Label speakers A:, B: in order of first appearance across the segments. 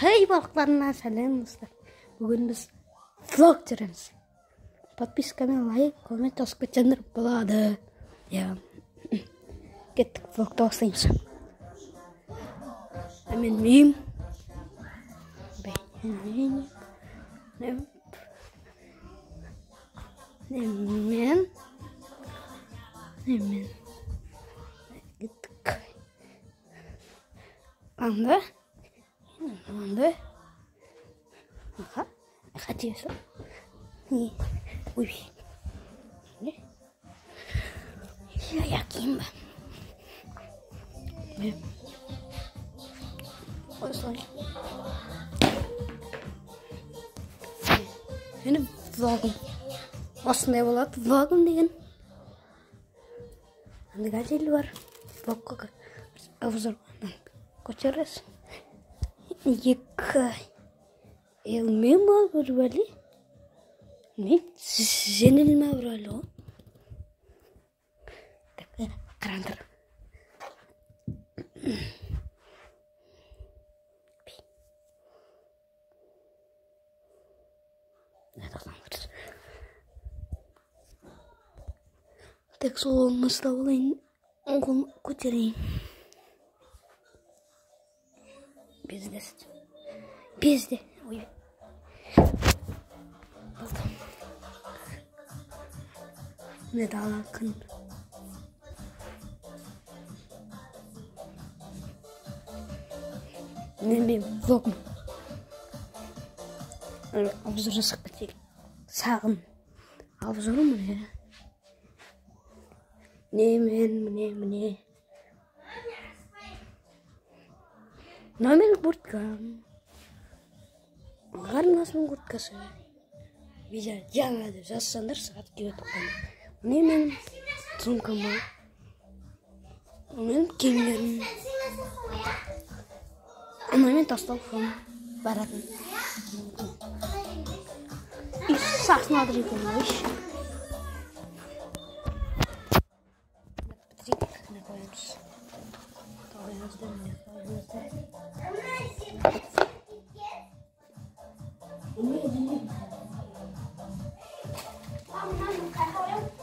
A: Хей балықтарына сәлем достар. Бүгін біз влог түсіреміз. Подписканы, лайк, коммент басып кетсеңдер болады. Кеттік влогты бастаймыз. Мен мейім. Немен. Кеттік. Анда. Ага. Хотелось. Ой. Я кимба. Осылай. Менің влогым. Осындай болады влогым деген. Андыға желі бар. Влогқа обзор көтересің. Екі елмен ма бір бәлі? Мен женілме бір бәлі о. Қарандыр. Так сол мыста олайын оңғын көтерейін. Безде. Ой. Не дала күн. Мен влогым. Обзор жасап кетейік. Сағым. Обзорым міне. Міне. Номер куртка. Қарнасының курткасы. Видео жаңа деп жазсаңдар сағат келіп тоқтаймын. Міне менің сумкама. Мен киімдерім. Мен тасталқым баратын. И сахнады екен ойш. Батарейканы қоямыз.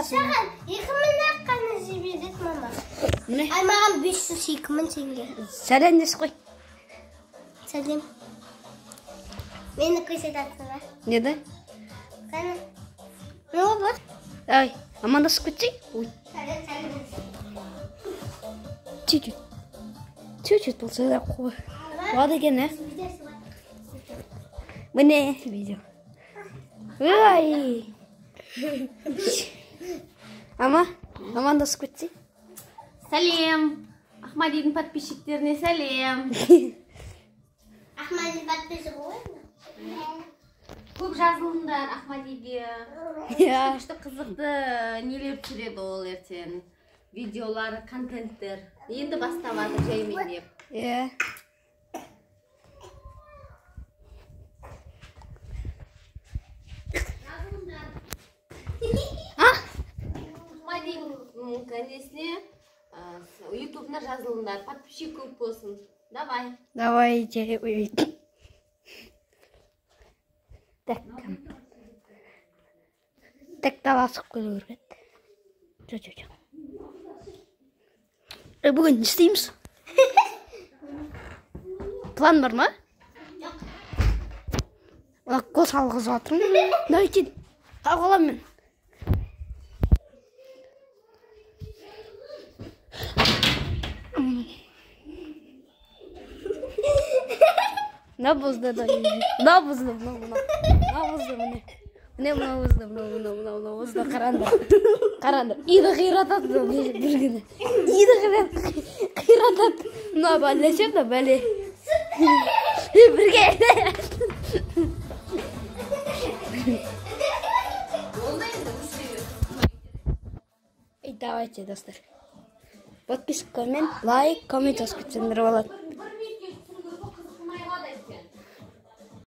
B: Саған 2000 қана жібердік мама. Ай маған 502 теңге.
A: Сәлем дес қой.
B: Сәлем. Мені көсетатсың ба?
A: Неде?
B: Қане? Не болды?
A: Ай, амандасып кетсей?
B: Сәлем.
A: Чуть-чуть болса да қой. Болады екен, Міне видео. Ай! Амандасып кетсей?
C: Сәлем. Ахмадидің подписчиктеріне сәлем.
B: Ахмадидің подписчигі ғой?
C: Көп жазылыңдар Ахмадиге. Күшті қызықты нелер түсіреді ол ертең. Видеолары, контенттер. Енді баставады жаймен деп. Несіне ютубына жазылыңдар, подписчик көп болсын.
A: Давайте. Так таласып көре көрмет. Бүгін не істейміз? План бар ма?
B: Жоқ.
A: Қол салғызып жатырмын. Давайте, қалғалам мен. мына бұзды мына бұзды мына бұзды қараңдар иді қиратады бір күні иді қиратады мына бәле ше мына бәле бірге и давайте достар подписка мен лайк коммент жазып кетсеңдер болады